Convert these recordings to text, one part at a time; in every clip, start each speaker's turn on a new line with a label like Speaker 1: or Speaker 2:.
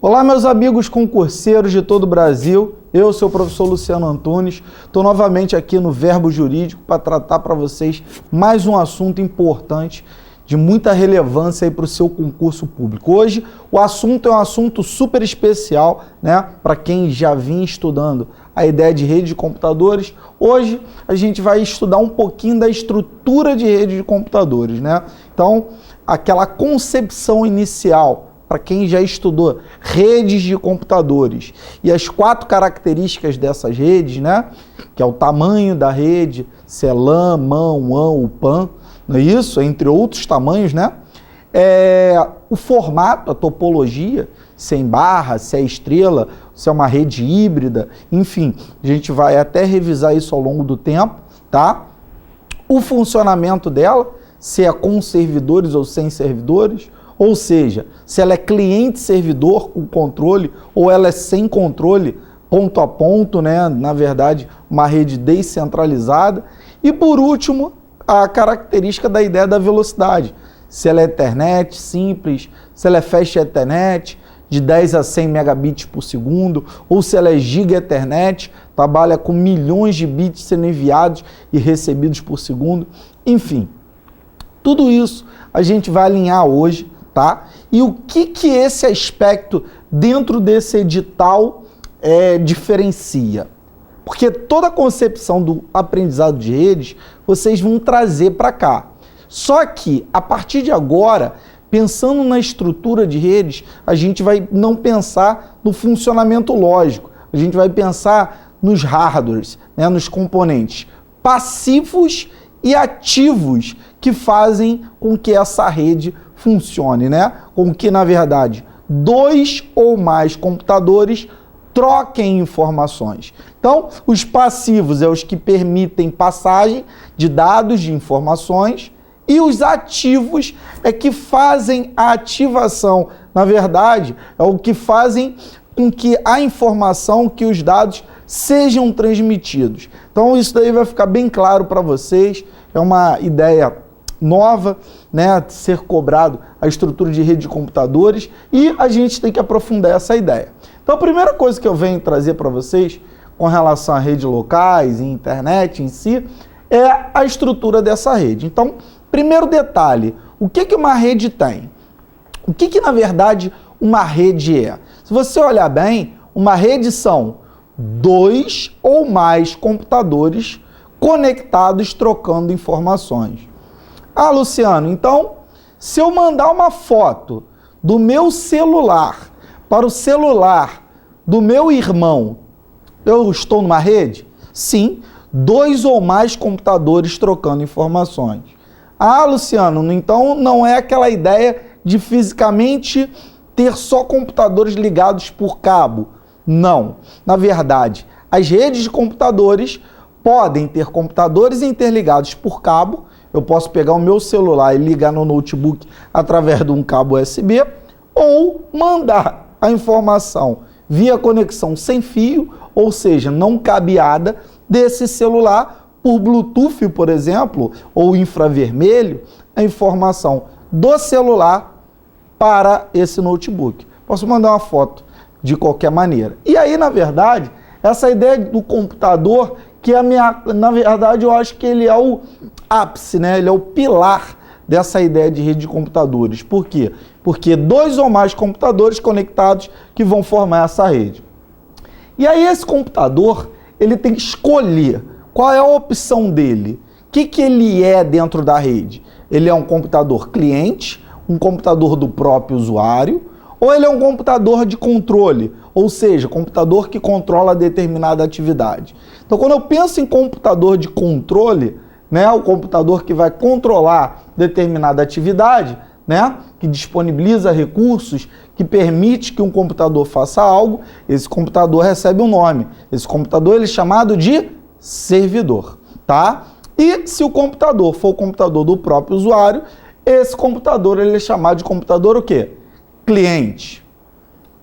Speaker 1: Olá, meus amigos concurseiros de todo o Brasil. Eu sou o professor Luciano Antunes. Estou novamente aqui no Verbo Jurídico para tratar para vocês mais um assunto importante, de muita relevância para o seu concurso público. Hoje o assunto é um assunto super especial, né? Para quem já vinha estudando a ideia de rede de computadores. Hoje a gente vai estudar um pouquinho da estrutura de rede de computadores, né? Então, aquela concepção inicial para quem já estudou redes de computadores e as 4 características dessas redes, né? Que é o tamanho da rede, se é LAN, MAN, WAN, UPAN, não é isso? Entre outros tamanhos, né? O formato, a topologia, se é em barra, se é estrela, se é uma rede híbrida, enfim, a gente vai até revisar isso ao longo do tempo, tá? O funcionamento dela, se é com servidores ou sem servidores, ou seja, se ela é cliente-servidor com controle ou ela é sem controle, ponto a ponto, né? Na verdade, uma rede descentralizada. E por último, a característica da ideia da velocidade. Se ela é Ethernet simples, se ela é Fast Ethernet, de 10 a 100 megabits por segundo, ou se ela é Giga Ethernet, trabalha com milhões de bits sendo enviados e recebidos por segundo. Enfim, tudo isso a gente vai alinhar hoje, tá? E o que esse aspecto dentro desse edital diferencia? Porque toda a concepção do aprendizado de redes, vocês vão trazer para cá. Só que, a partir de agora, pensando na estrutura de redes, a gente vai não pensar no funcionamento lógico, a gente vai pensar nos hardwares, né, nos componentes passivos e ativos que fazem com que essa rede funcione, né? Com que, na verdade, 2 ou mais computadores troquem informações. Então, os passivos é os que permitem passagem de dados, de informações, e os ativos é que fazem a ativação. Na verdade, é o que fazem com que a informação, que os dados sejam transmitidos. Então, isso daí vai ficar bem claro para vocês. É uma ideia nova, né, de ser cobrado a estrutura de rede de computadores, e a gente tem que aprofundar essa ideia. Então, a primeira coisa que eu venho trazer para vocês com relação a redes locais e internet em si é a estrutura dessa rede. Então, primeiro detalhe, o que uma rede tem? O que na verdade uma rede é? Se você olhar bem, uma rede são 2 ou mais computadores conectados trocando informações. Ah, Luciano, então, se eu mandar uma foto do meu celular para o celular do meu irmão, eu estou numa rede? Sim, 2 ou mais computadores trocando informações. Ah, Luciano, então não é aquela ideia de fisicamente ter só computadores ligados por cabo. Não. Na verdade, as redes de computadores podem ter computadores interligados por cabo. Eu posso pegar o meu celular e ligar no notebook através de um cabo USB, ou mandar a informação via conexão sem fio, ou seja, não cabeada, desse celular por Bluetooth, por exemplo, ou infravermelho, a informação do celular para esse notebook. Posso mandar uma foto de qualquer maneira. E aí, na verdade, essa ideia do computador, que na verdade eu acho que ele é o ápice, né? Ele é o pilar dessa ideia de rede de computadores. Por quê? Porque 2 ou mais computadores conectados que vão formar essa rede. E aí esse computador, ele tem que escolher qual é a opção dele. O que ele é dentro da rede? Ele é um computador cliente, um computador do próprio usuário, ou ele é um computador de controle, ou seja, computador que controla determinada atividade. Então, quando eu penso em computador de controle, né, o computador que vai controlar determinada atividade, né, que disponibiliza recursos, que permite que um computador faça algo, esse computador recebe um nome. Esse computador ele é chamado de servidor, tá? E se o computador for o computador do próprio usuário, esse computador ele é chamado de computador o quê? Cliente.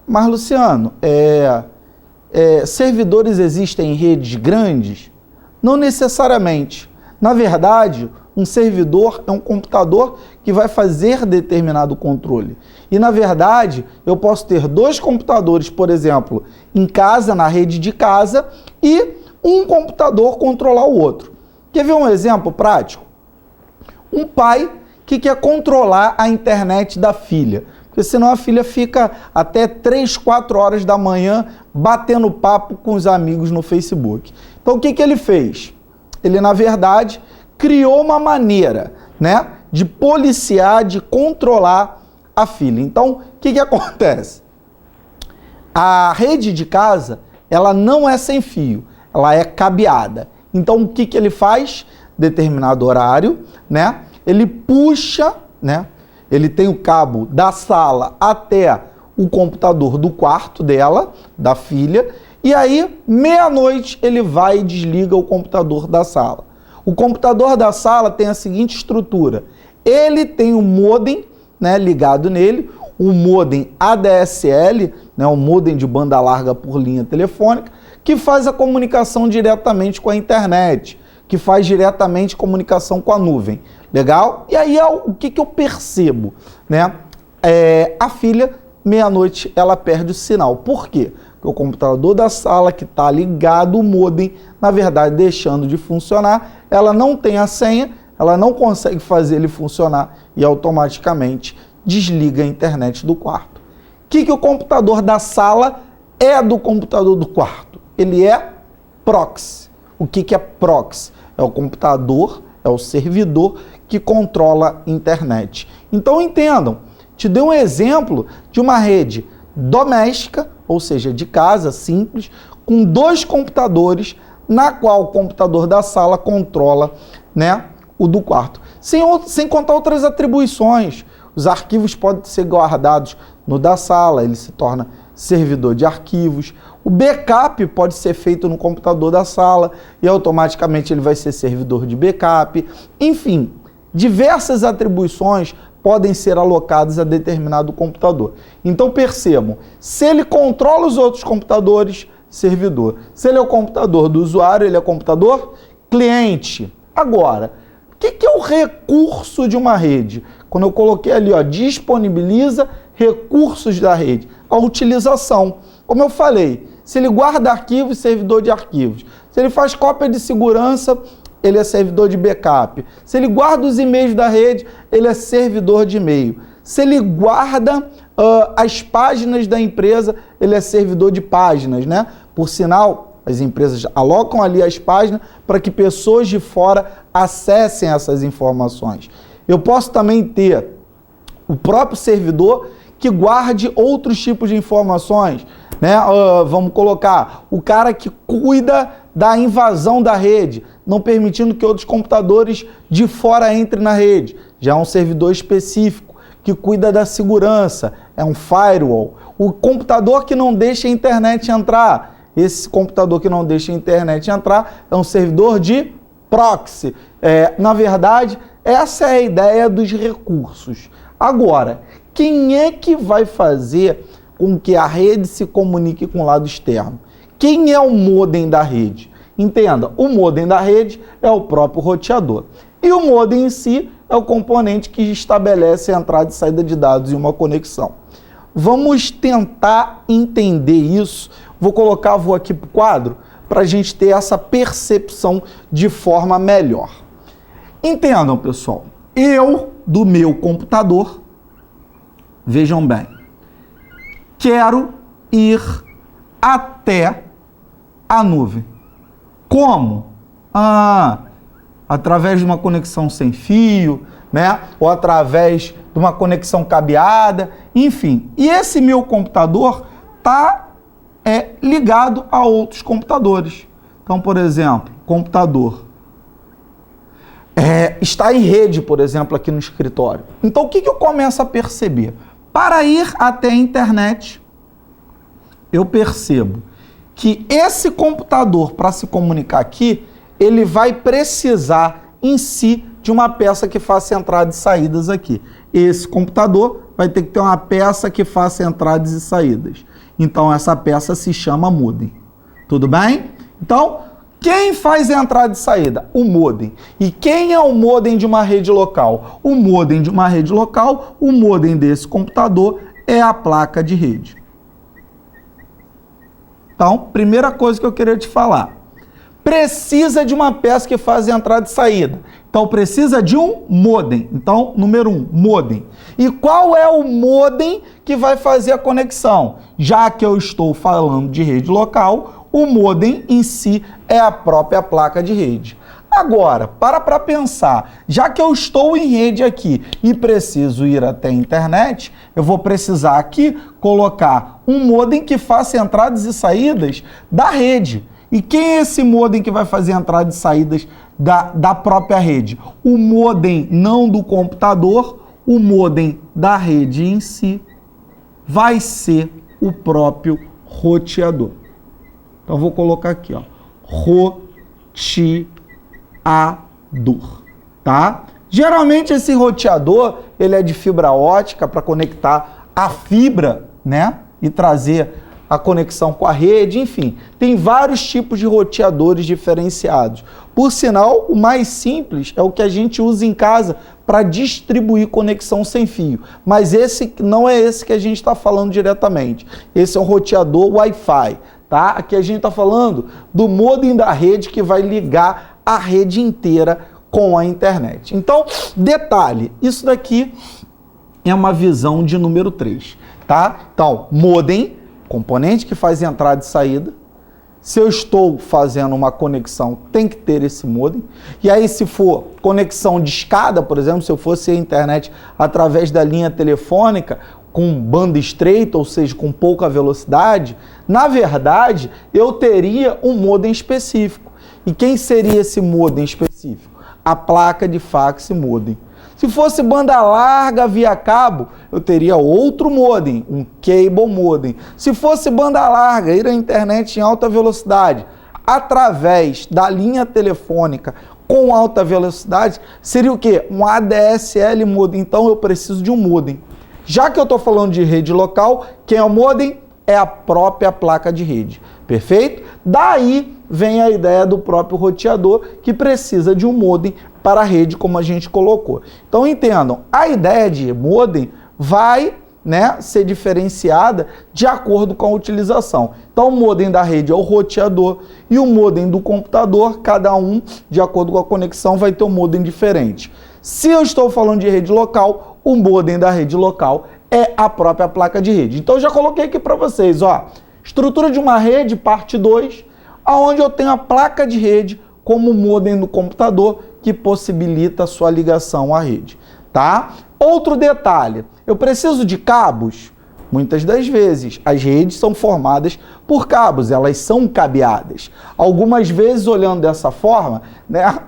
Speaker 1: Mas, Luciano, servidores existem em redes grandes? Não necessariamente. Na verdade, um servidor é um computador que vai fazer determinado controle. E, na verdade, eu posso ter dois computadores, por exemplo, em casa, na rede de casa, e um computador controlar o outro. Quer ver um exemplo prático? Um pai que quer controlar a internet da filha, porque senão a filha fica até 3, 4 horas da manhã batendo papo com os amigos no Facebook. Então, o que ele fez? Ele, na verdade, criou uma maneira, né, de policiar, de controlar a filha. Então, o que acontece? A rede de casa, ela não é sem fio, ela é cabeada. Então, o que ele faz? Determinado horário, né, ele puxa, né, ele tem o cabo da sala até o computador do quarto dela, da filha, e aí, meia-noite, ele vai e desliga o computador da sala. O computador da sala tem a seguinte estrutura. Ele tem um modem, né, ligado nele, um modem ADSL, né, um modem de banda larga por linha telefônica, que faz a comunicação diretamente com a internet, que faz diretamente comunicação com a nuvem. Legal? E aí, o que eu percebo? Né? A filha, meia-noite, ela perde o sinal. Por quê? Porque o computador da sala que está ligado, o modem, na verdade, deixando de funcionar, ela não tem a senha, ela não consegue fazer ele funcionar e automaticamente desliga a internet do quarto. O que o computador da sala é do computador do quarto? Ele é proxy. O que é proxy? É o computador, é o servidor que controla a internet. Então entendam, te dei um exemplo de uma rede doméstica, ou seja, de casa, simples, com dois computadores, na qual o computador da sala controla, né, o do quarto. Sem contar outras atribuições. Os arquivos podem ser guardados no da sala, ele se torna servidor de arquivos. O backup pode ser feito no computador da sala e automaticamente ele vai ser servidor de backup. Enfim, diversas atribuições podem ser alocadas a determinado computador. Então percebam, se ele controla os outros computadores, servidor. Se ele é o computador do usuário, ele é o computador cliente. Agora, o que é o recurso de uma rede? Quando eu coloquei ali, ó, disponibiliza recursos da rede. A utilização. Como eu falei, se ele guarda arquivos, servidor de arquivos. Se ele faz cópia de segurança, ele é servidor de backup. Se ele guarda os e-mails da rede, ele é servidor de e-mail. Se ele guarda as páginas da empresa, ele é servidor de páginas, né? Por sinal, as empresas alocam ali as páginas para que pessoas de fora acessem essas informações. Eu posso também ter o próprio servidor que guarde outros tipos de informações, né? Vamos colocar o cara que cuida da invasão da rede, não permitindo que outros computadores de fora entrem na rede. Já é um servidor específico que cuida da segurança, é um firewall. O computador que não deixa a internet entrar, esse computador que não deixa a internet entrar é um servidor de proxy. Na verdade, essa é a ideia dos recursos. Agora, quem é que vai fazer com que a rede se comunique com o lado externo? Quem é o modem da rede? Entenda, o modem da rede é o próprio roteador. E o modem em si é o componente que estabelece a entrada e saída de dados em uma conexão. Vamos tentar entender isso. Vou aqui para o quadro para a gente ter essa percepção de forma melhor. Entendam, pessoal, eu, do meu computador, vejam bem, quero ir até a nuvem. Como? Através de uma conexão sem fio, né? Ou através de uma conexão cabeada, enfim. E esse meu computador está ligado a outros computadores. Então, por exemplo, computador está em rede, por exemplo, aqui no escritório. Então, o que eu começo a perceber? Para ir até a internet, eu percebo que esse computador, para se comunicar aqui, ele vai precisar em si de uma peça que faça entradas e saídas aqui. Esse computador vai ter que ter uma peça que faça entradas e saídas. Então, essa peça se chama modem. Tudo bem? Então, Quem faz a entrada e saída? O modem. E quem é o modem de uma rede local? O modem de uma rede local, o modem desse computador é a placa de rede. Então, primeira coisa que eu queria te falar. Precisa de uma peça que faz a entrada e saída. Então, precisa de um modem. Então, número 1, modem. E qual é o modem que vai fazer a conexão? Já que eu estou falando de rede local, o modem em si é a própria placa de rede. Agora, para pensar, já que eu estou em rede aqui e preciso ir até a internet, eu vou precisar aqui colocar um modem que faça entradas e saídas da rede. E quem é esse modem que vai fazer entradas e saídas da própria rede? O modem não do computador, o modem da rede em si vai ser o próprio roteador. Então, vou colocar aqui, ó, roteador, tá? Geralmente, esse roteador, ele é de fibra ótica para conectar a fibra, né? E trazer a conexão com a rede, enfim. Tem vários tipos de roteadores diferenciados. Por sinal, o mais simples é o que a gente usa em casa para distribuir conexão sem fio. Mas esse não é esse que a gente está falando diretamente. Esse é um roteador Wi-Fi, tá? Aqui a gente está falando do modem da rede que vai ligar a rede inteira com a internet. Então, detalhe, isso daqui é uma visão de número 3, tá? Então, modem, componente que faz entrada e saída. Se eu estou fazendo uma conexão, tem que ter esse modem. E aí, se for conexão de escada, por exemplo, se eu fosse a internet através da linha telefônica, com banda estreita, ou seja, com pouca velocidade, na verdade, eu teria um modem específico. E quem seria esse modem específico? A placa de fax modem. Se fosse banda larga via cabo, eu teria outro modem, um cable modem. Se fosse banda larga, ir à internet em alta velocidade, através da linha telefônica com alta velocidade, seria o quê? Um ADSL modem. Então eu preciso de um modem. Já que eu estou falando de rede local, quem é o modem? É a própria placa de rede. Perfeito? Daí vem a ideia do próprio roteador, que precisa de um modem para a rede, como a gente colocou. Então entendam, a ideia de modem vai, né, ser diferenciada de acordo com a utilização. Então o modem da rede é o roteador e o modem do computador, cada um, de acordo com a conexão, vai ter um modem diferente. Se eu estou falando de rede local, o modem da rede local é a própria placa de rede. Então eu já coloquei aqui para vocês, ó, estrutura de uma rede, parte 2, onde eu tenho a placa de rede como modem do computador que possibilita a sua ligação à rede, tá? Outro detalhe, eu preciso de cabos? Muitas das vezes as redes são formadas por cabos, elas são cabeadas. Algumas vezes, olhando dessa forma, né,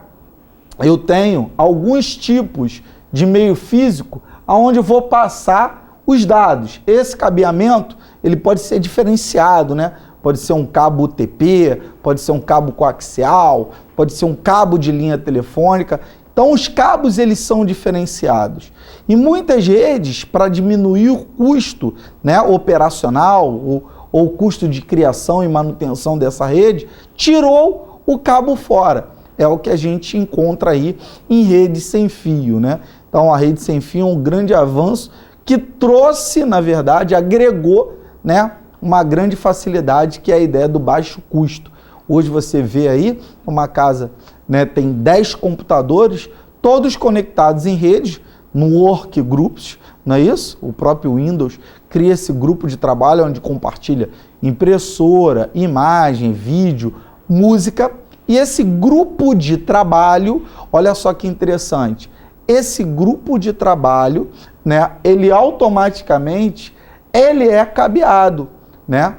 Speaker 1: eu tenho alguns tipos de meio físico onde eu vou passar os dados. Esse cabeamento, ele pode ser diferenciado, né? Pode ser um cabo UTP, pode ser um cabo coaxial, pode ser um cabo de linha telefônica. Então, os cabos, eles são diferenciados. E muitas redes, para diminuir o custo, né, operacional ou o custo de criação e manutenção dessa rede, tirou o cabo fora. É o que a gente encontra aí em rede sem fio, né? Então, a rede sem fio é um grande avanço que trouxe, na verdade, agregou, né, uma grande facilidade, que é a ideia do baixo custo. Hoje você vê aí uma casa, né, tem 10 computadores, todos conectados em rede, no Workgroups, não é isso? O próprio Windows cria esse grupo de trabalho onde compartilha impressora, imagem, vídeo, música. E esse grupo de trabalho, olha só que interessante, esse grupo de trabalho, né, ele automaticamente, ele é cabeado, né?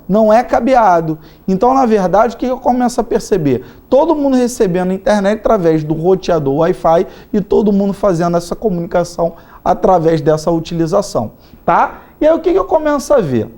Speaker 1: Não é cabeado. Então, na verdade, o que eu começo a perceber? Todo mundo recebendo internet através do roteador Wi-Fi e todo mundo fazendo essa comunicação através dessa utilização, tá? E aí, o que eu começo a ver?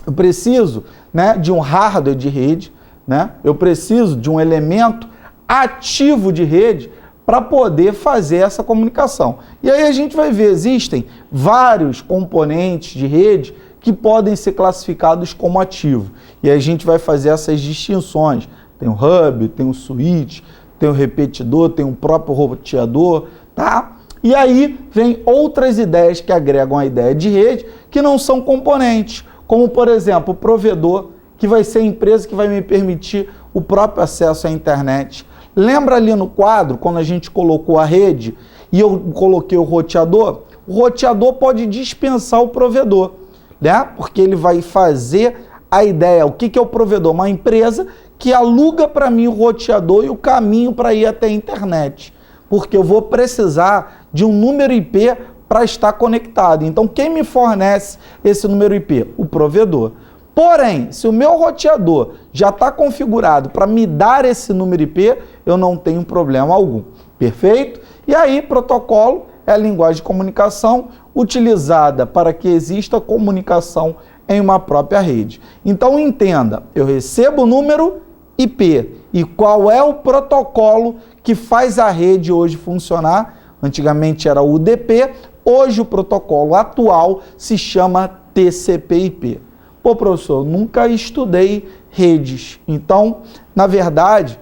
Speaker 1: Eu preciso, né, de um hardware de rede, né? Eu preciso de um elemento ativo de rede para poder fazer essa comunicação. E aí a gente vai ver, existem vários componentes de rede que podem ser classificados como ativo. E a gente vai fazer essas distinções. Tem o hub, tem o switch, tem o repetidor, tem o próprio roteador, tá? E aí vem outras ideias que agregam a ideia de rede, que não são componentes, como, por exemplo, o provedor, que vai ser a empresa que vai me permitir o próprio acesso à internet. Lembra ali no quadro, quando a gente colocou a rede e eu coloquei o roteador? O roteador pode dispensar o provedor, né? Porque ele vai fazer a ideia. O que é o provedor? Uma empresa que aluga para mim o roteador e o caminho para ir até a internet. Porque eu vou precisar de um número IP para estar conectado. Então, quem me fornece esse número IP? O provedor. Porém, se o meu roteador já está configurado para me dar esse número IP, eu não tenho problema algum. Perfeito? E aí, protocolo é a linguagem de comunicação utilizada para que exista comunicação em uma própria rede. Então, entenda, eu recebo o número IP e qual é o protocolo que faz a rede hoje funcionar. Antigamente era o UDP, hoje o protocolo atual se chama TCP/IP. Pô, professor, eu nunca estudei redes. Então, na verdade,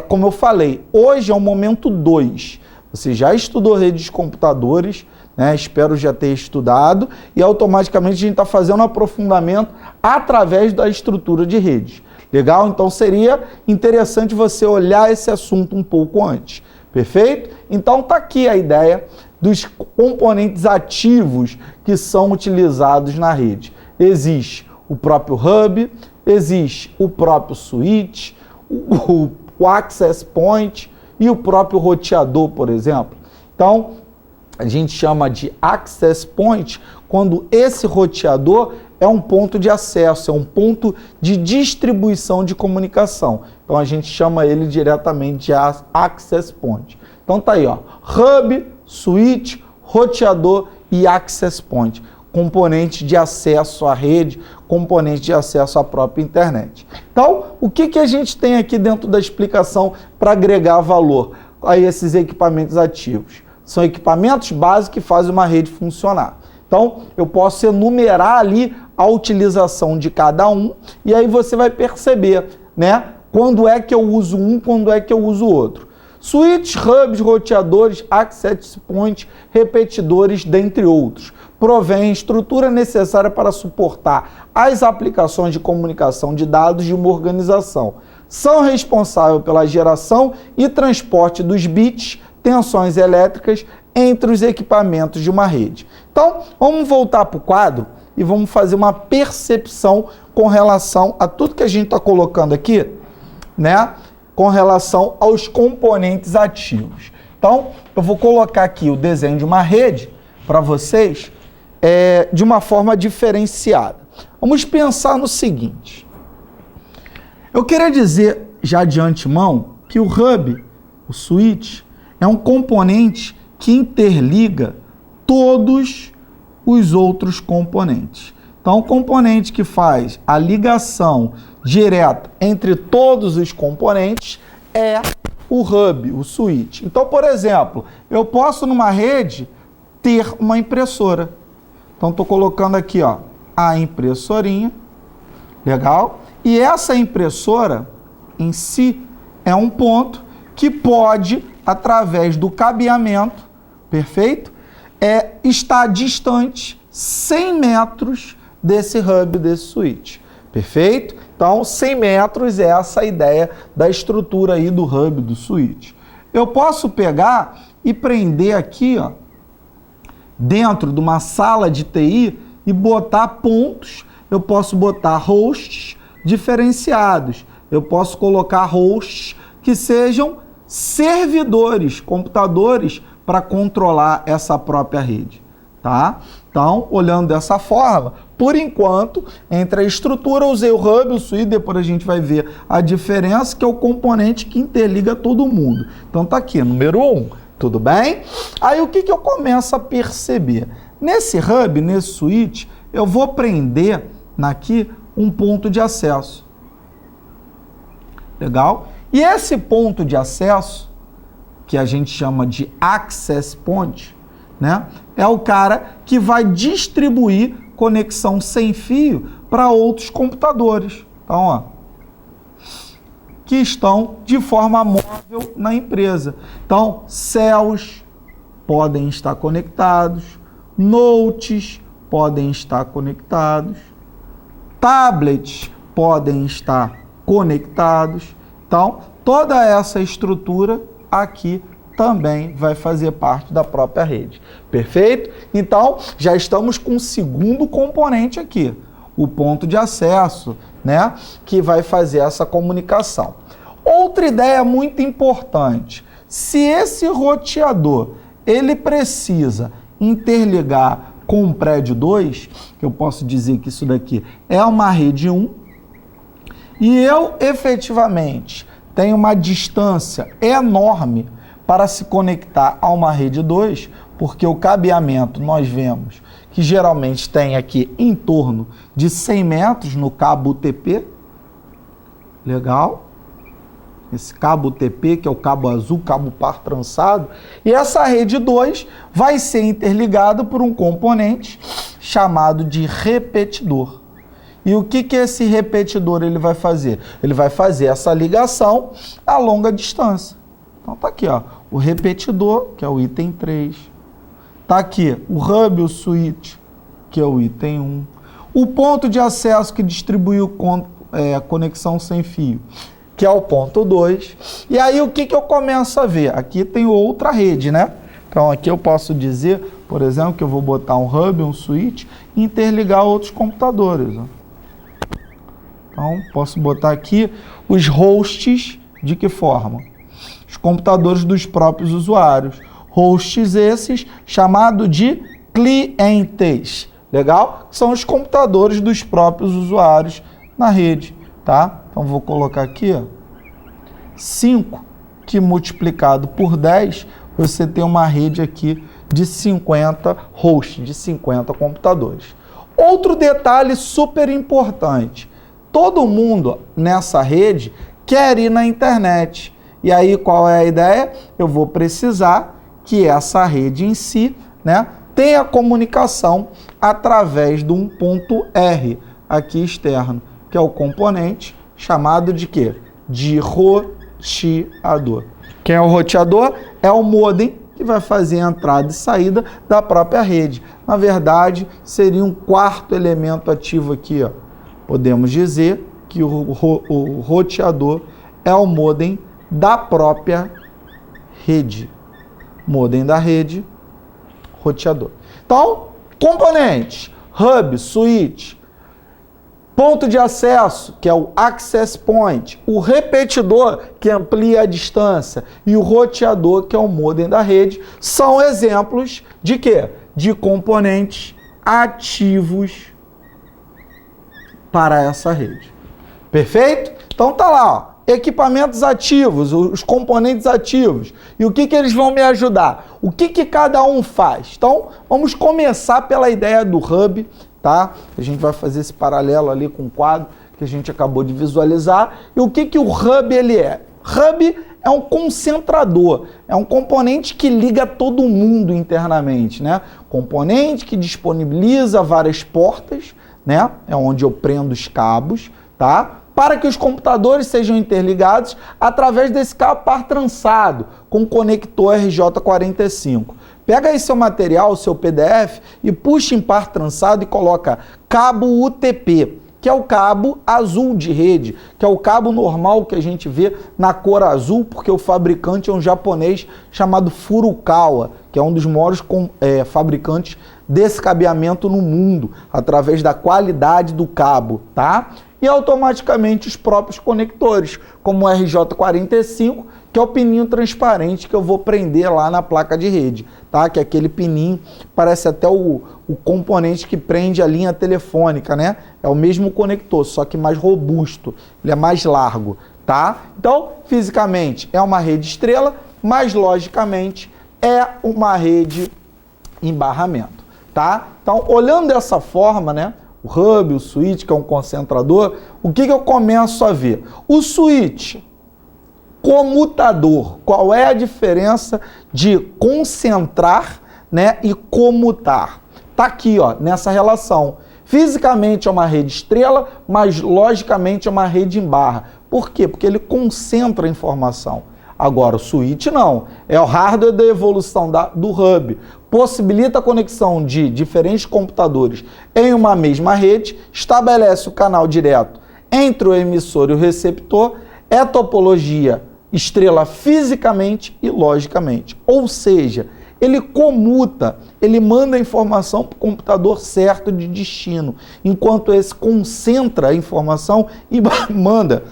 Speaker 1: como eu falei, hoje é o momento 2. Você já estudou redes de computadores, né? Espero já ter estudado, e automaticamente a gente está fazendo um aprofundamento através da estrutura de redes. Legal? Então seria interessante você olhar esse assunto um pouco antes. Perfeito? Então está aqui a ideia dos componentes ativos que são utilizados na rede. Existe o próprio hub, existe o próprio switch, o access point e o próprio roteador, por exemplo. Então, a gente chama de access point quando esse roteador é um ponto de acesso, é um ponto de distribuição de comunicação. Então, a gente chama ele diretamente de access point. Então, tá aí, ó, hub, switch, roteador e access point. Componente de acesso à rede, componente de acesso à própria internet. Então, o que a gente tem aqui dentro da explicação para agregar valor a esses equipamentos ativos? São equipamentos básicos que fazem uma rede funcionar. Então, eu posso enumerar ali a utilização de cada um e aí você vai perceber, né, quando é que eu uso um, quando é que eu uso o outro. Switch, hubs, roteadores, access point, repetidores, dentre outros, provém estrutura necessária para suportar as aplicações de comunicação de dados de uma organização. São responsáveis pela geração e transporte dos bits, tensões elétricas entre os equipamentos de uma rede. Então, vamos voltar para o quadro e vamos fazer uma percepção com relação a tudo que a gente está colocando aqui, né? Com relação aos componentes ativos. Então, eu vou colocar aqui o desenho de uma rede para vocês de uma forma diferenciada. Vamos pensar no seguinte. Eu queria dizer já de antemão que o hub, o switch, é um componente que interliga todos os outros componentes. Então, o componente que faz a ligação direta entre todos os componentes é o hub, o switch. Então, por exemplo, eu posso numa rede ter uma impressora. Então, estou colocando aqui, ó, a impressorinha, legal? E essa impressora em si é um ponto que pode, através do cabeamento, perfeito? Estar distante 100 metros desse hub, desse switch, perfeito? Então, 100 metros é essa a ideia da estrutura aí do hub, do switch. Eu posso pegar e prender aqui, ó, dentro de uma sala de TI e botar pontos. Eu posso botar hosts diferenciados. Eu posso colocar hosts que sejam servidores, computadores para controlar essa própria rede, tá? Então, olhando dessa forma, por enquanto, entre a estrutura, eu usei o hub, o switch, depois a gente vai ver a diferença, que é o componente que interliga todo mundo. Então, tá aqui, número 1, tudo bem? Aí, o que eu começo a perceber? Nesse hub, nesse switch, eu vou prender aqui um ponto de acesso. Legal? E esse ponto de acesso, que a gente chama de access point, né, é o cara que vai distribuir conexão sem fio para outros computadores. Então, ó, que estão de forma móvel na empresa. Então, cells podem estar conectados, notes podem estar conectados, tablets podem estar conectados. Então, toda essa estrutura aqui também vai fazer parte da própria rede. Perfeito? Então, já estamos com o segundo componente aqui, o ponto de acesso, né, que vai fazer essa comunicação. Outra ideia muito importante, se esse roteador, ele precisa interligar com o prédio 2, que eu posso dizer que isso daqui é uma rede 1, e eu efetivamente tenho uma distância enorme para se conectar a uma rede 2, porque o cabeamento nós vemos que geralmente tem aqui em torno de 100 metros no cabo UTP. Legal? Esse cabo UTP, que é o cabo azul, cabo par trançado. E essa rede 2 vai ser interligada por um componente chamado de repetidor. E o que esse repetidor ele vai fazer? Ele vai fazer essa ligação a longa distância. Então tá aqui, ó, o repetidor, que é o item 3. Tá aqui o hub, o switch, que é o item 1. O ponto de acesso que distribuiu a conexão sem fio, que é o ponto 2. E aí o que eu começo a ver? Aqui tem outra rede, né? Então aqui eu posso dizer, por exemplo, que eu vou botar um hub, um switch e interligar outros computadores. Ó. Então posso botar aqui os hosts de que forma? Os computadores dos próprios usuários. Hosts esses chamados de clientes. Legal? São os computadores dos próprios usuários na rede. Tá? Então vou colocar aqui, ó, 5 que multiplicado por 10, você tem uma rede aqui de 50 hosts, de 50 computadores. Outro detalhe super importante, todo mundo nessa rede quer ir na internet. E aí qual é a ideia? Eu vou precisar que essa rede em si, né, tenha comunicação através de um ponto R aqui externo, que é o componente chamado de quê? De roteador. Quem é o roteador? É o modem que vai fazer a entrada e saída da própria rede. Na verdade, seria um quarto elemento ativo aqui. Ó. Podemos dizer que o roteador é o modem da própria rede. Modem da rede, roteador. Então, componentes, hub, switch, ponto de acesso, que é o access point, o repetidor, que amplia a distância, e o roteador, que é o modem da rede, são exemplos de quê? De componentes ativos para essa rede. Perfeito? Então tá lá, ó. Equipamentos ativos, os componentes ativos. E o que eles vão me ajudar? O que cada um faz? Então, vamos começar pela ideia do hub, tá? A gente vai fazer esse paralelo ali com o quadro que a gente acabou de visualizar. E o que o hub ele é? Hub é um concentrador, é um componente que liga todo mundo internamente, né? Componente que disponibiliza várias portas, né? É onde eu prendo os cabos, tá? Para que os computadores sejam interligados através desse cabo par trançado com conector RJ45. Pega aí seu material, seu PDF e puxa em par trançado e coloca cabo UTP, que é o cabo azul de rede, que é o cabo normal que a gente vê na cor azul, porque o fabricante é um japonês chamado Furukawa, que é um dos maiores fabricantes desse cabeamento no mundo, através da qualidade do cabo, tá? E automaticamente os próprios conectores, como o RJ45, que é o pininho transparente que eu vou prender lá na placa de rede, tá? Que é aquele pininho, parece até o componente que prende a linha telefônica, né? É o mesmo conector, só que mais robusto, ele é mais largo, tá? Então, fisicamente é uma rede estrela, mas logicamente é uma rede em barramento, tá? Então, olhando dessa forma, né? O hub, o switch, que é um concentrador, o que eu começo a ver? O switch, comutador. Qual é a diferença de concentrar, né, e comutar? Tá aqui, ó, nessa relação. Fisicamente é uma rede estrela, mas logicamente é uma rede em barra. Por quê? Porque ele concentra a informação. Agora, o switch não. É o hardware da evolução do hub. Possibilita a conexão de diferentes computadores em uma mesma rede, estabelece o canal direto entre o emissor e o receptor, é topologia estrela fisicamente e logicamente. Ou seja, ele comuta, ele manda a informação para o computador certo de destino, enquanto esse concentra a informação e manda,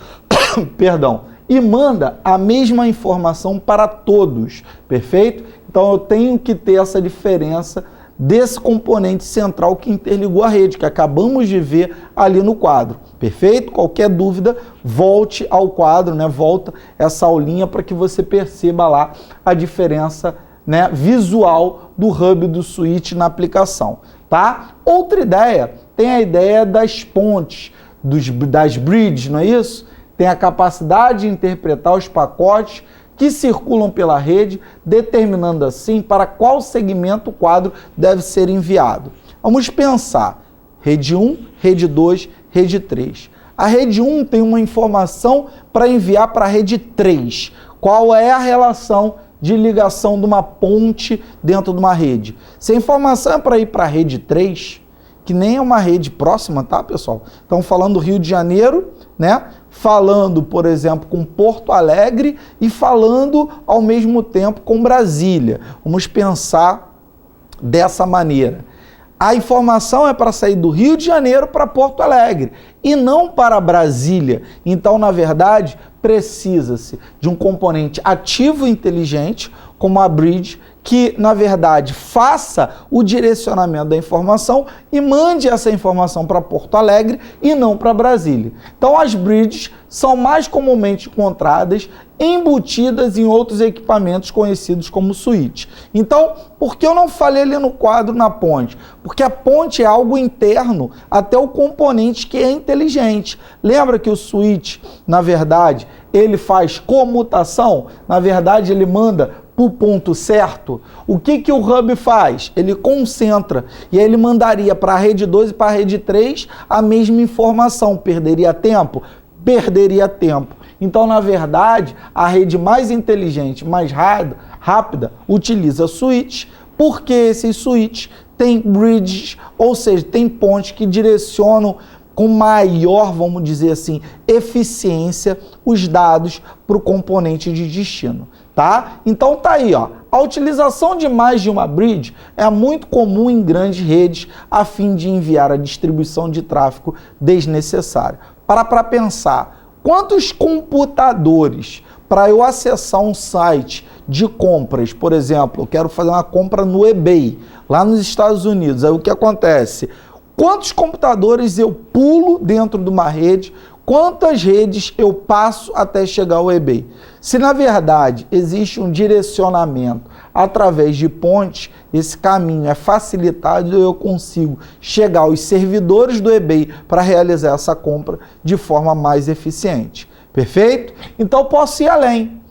Speaker 1: e manda a mesma informação para todos, perfeito? Então eu tenho que ter essa diferença desse componente central que interligou a rede, que acabamos de ver ali no quadro, perfeito? Qualquer dúvida, volte ao quadro, né? Volta essa aulinha para que você perceba lá a diferença, né, visual do hub do switch na aplicação, tá? Outra ideia, tem a ideia das pontes, das bridges, não é isso? Tem a capacidade de interpretar os pacotes que circulam pela rede, determinando assim para qual segmento o quadro deve ser enviado. Vamos pensar, rede 1, rede 2, rede 3. A rede 1 tem uma informação para enviar para a rede 3. Qual é a relação de ligação de uma ponte dentro de uma rede? Se a informação é para ir para a rede 3, que nem é uma rede próxima, tá, pessoal? Estamos falando do Rio de Janeiro, né? Falando, por exemplo, com Porto Alegre e falando ao mesmo tempo com Brasília. Vamos pensar dessa maneira. A informação é para sair do Rio de Janeiro para Porto Alegre e não para Brasília. Então, na verdade, precisa-se de um componente ativo inteligente, como a bridge, que, na verdade, faça o direcionamento da informação e mande essa informação para Porto Alegre e não para Brasília. Então, as bridges são mais comumente encontradas embutidas em outros equipamentos conhecidos como switch. Então, por que eu não falei ali no quadro na ponte? Porque a ponte é algo interno até o componente que é inteligente. Lembra que o switch, na verdade, ele faz comutação? Na verdade, ele manda para o ponto certo. O que o hub faz? Ele concentra e aí ele mandaria para a rede 2 e para a rede 3 a mesma informação. Perderia tempo? Perderia tempo. Então, na verdade, a rede mais inteligente, mais rápida, utiliza switch, porque esses switch têm bridges, ou seja, tem pontes que direcionam com maior, vamos dizer assim, eficiência os dados para o componente de destino, tá? Então tá aí, ó. A utilização de mais de uma bridge é muito comum em grandes redes a fim de enviar a distribuição de tráfego desnecessária. Para pensar, quantos computadores para eu acessar um site de compras, por exemplo, eu quero fazer uma compra no eBay, lá nos Estados Unidos, aí o que acontece? Quantos computadores eu pulo dentro de uma rede? Quantas redes eu passo até chegar ao eBay? Se na verdade existe um direcionamento através de pontes, esse caminho é facilitado e eu consigo chegar aos servidores do eBay para realizar essa compra de forma mais eficiente. Perfeito? Então eu posso ir além.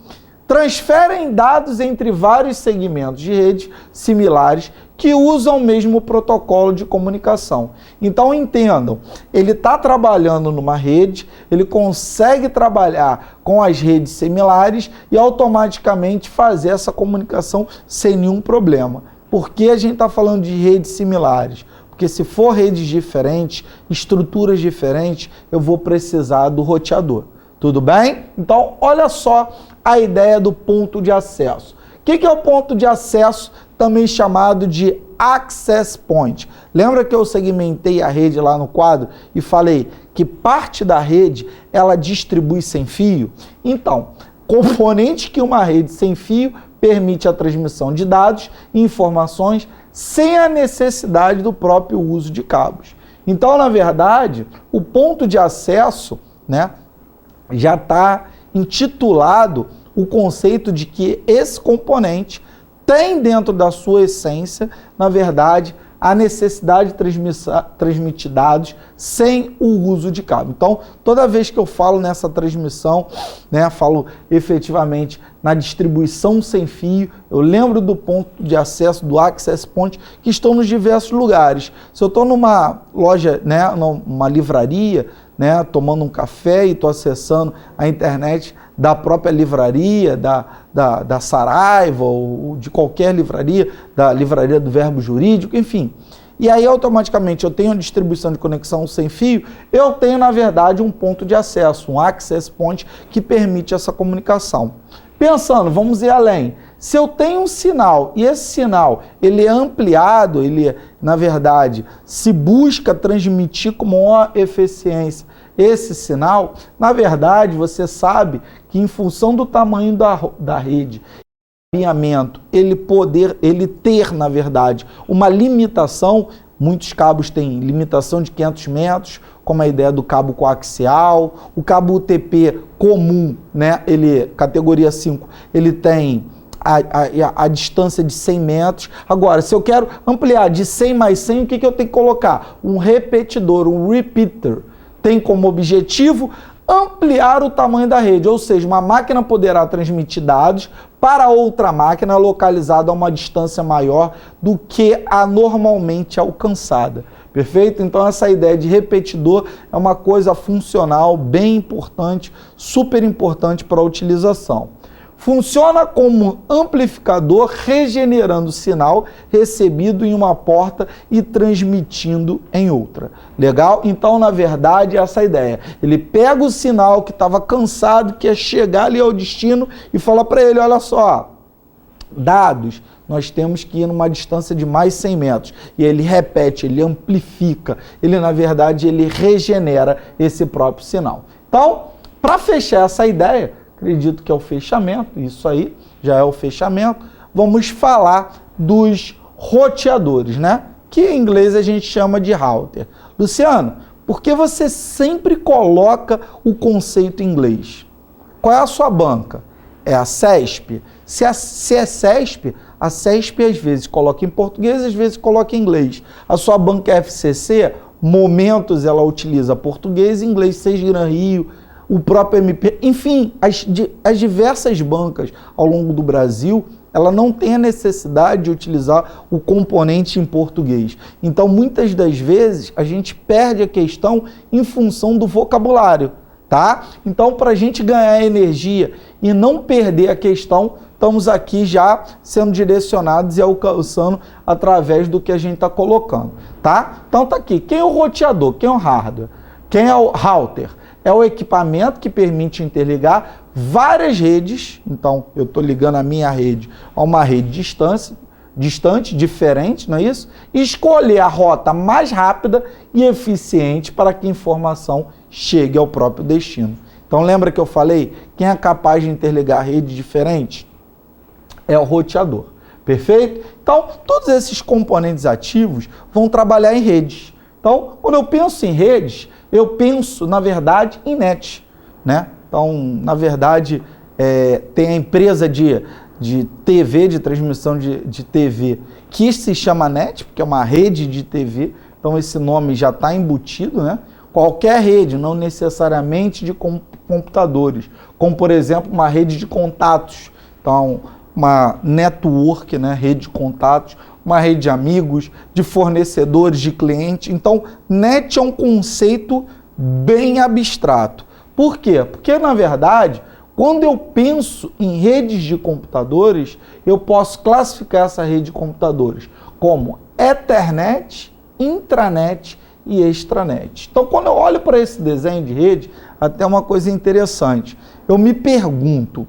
Speaker 1: Transferem dados entre vários segmentos de rede similares que usam o mesmo protocolo de comunicação. Então entendam, ele está trabalhando numa rede, ele consegue trabalhar com as redes similares e automaticamente fazer essa comunicação sem nenhum problema. Por que a gente está falando de redes similares? Porque se for redes diferentes, estruturas diferentes, eu vou precisar do roteador. Tudo bem? Então, olha só a ideia do ponto de acesso. O que é o ponto de acesso, também chamado de access point? Lembra que eu segmentei a rede lá no quadro e falei que parte da rede ela distribui sem fio? Então, componente que uma rede sem fio permite a transmissão de dados e informações sem a necessidade do próprio uso de cabos. Então, na verdade, o ponto de acesso, né, já está intitulado o conceito de que esse componente tem dentro da sua essência, na verdade, a necessidade de transmitir dados sem o uso de cabo. Então, toda vez que eu falo nessa transmissão, né, falo efetivamente na distribuição sem fio, eu lembro do ponto de acesso, do access point, que estão nos diversos lugares. Se eu estou numa loja, né, numa livraria, né, tomando um café e estou acessando a internet da própria livraria, da Saraiva ou de qualquer livraria, da livraria do Verbo Jurídico, enfim. E aí automaticamente eu tenho a distribuição de conexão sem fio, eu tenho na verdade um ponto de acesso, um access point que permite essa comunicação. Pensando, vamos ir além. Se eu tenho um sinal e esse sinal ele é ampliado, ele na verdade se busca transmitir com maior eficiência esse sinal, na verdade você sabe que em função do tamanho da rede, ele ter na verdade uma limitação, muitos cabos têm limitação de 500 metros, como a ideia do cabo coaxial, o cabo UTP comum, né, categoria 5, ele tem a distância de 100 metros. Agora, se eu quero ampliar de 100 mais 100, o que eu tenho que colocar? Um repetidor, um repeater. Tem como objetivo ampliar o tamanho da rede, ou seja, uma máquina poderá transmitir dados para outra máquina localizada a uma distância maior do que a normalmente alcançada. Perfeito? Então essa ideia de repetidor é uma coisa funcional, bem importante, super importante para a utilização. Funciona como amplificador, regenerando o sinal recebido em uma porta e transmitindo em outra. Legal? Então, na verdade, essa é a ideia. Ele pega o sinal que estava cansado, que ia chegar ali ao destino, e fala para ele, olha só, dados, nós temos que ir numa distância de mais 100 metros. E ele repete, ele amplifica, ele, na verdade, ele regenera esse próprio sinal. Então, para fechar essa ideia, acredito que é o fechamento, isso aí já é o fechamento. Vamos falar dos roteadores, né? Que em inglês a gente chama de router. Luciano, por que você sempre coloca o conceito em inglês? Qual é a sua banca? É a CESP? Se é CESP, a CESP às vezes coloca em português, às vezes coloca em inglês. A sua banca é FCC, momentos ela utiliza português e inglês, 6 Gran Rio, o próprio MP, enfim, as diversas bancas ao longo do Brasil, ela não tem a necessidade de utilizar o componente em português. Então, muitas das vezes, a gente perde a questão em função do vocabulário, tá? Então, para a gente ganhar energia e não perder a questão, estamos aqui já sendo direcionados e alcançando através do que a gente está colocando, tá? Então, tá aqui. Quem é o roteador? Quem é o hardware? Quem é o router? É o equipamento que permite interligar várias redes. Então, eu estou ligando a minha rede a uma rede distante, diferente, não é isso? E escolher a rota mais rápida e eficiente para que a informação chegue ao próprio destino. Então, lembra que eu falei? Quem é capaz de interligar redes diferentes? É o roteador. Perfeito? Então, todos esses componentes ativos vão trabalhar em redes. Então, quando eu penso em redes, eu penso, na verdade, em net, né? Então, na verdade, tem a empresa de TV, de transmissão de TV, que se chama net, porque é uma rede de TV, então esse nome já está embutido, né? Qualquer rede, não necessariamente de computadores, como, por exemplo, uma rede de contatos, então, uma network, né? Rede de contatos, uma rede de amigos, de fornecedores, de clientes. Então, net é um conceito bem abstrato. Por quê? Porque, na verdade, quando eu penso em redes de computadores, eu posso classificar essa rede de computadores como Ethernet, intranet e extranet. Então, quando eu olho para esse desenho de rede, até uma coisa interessante. Eu me pergunto,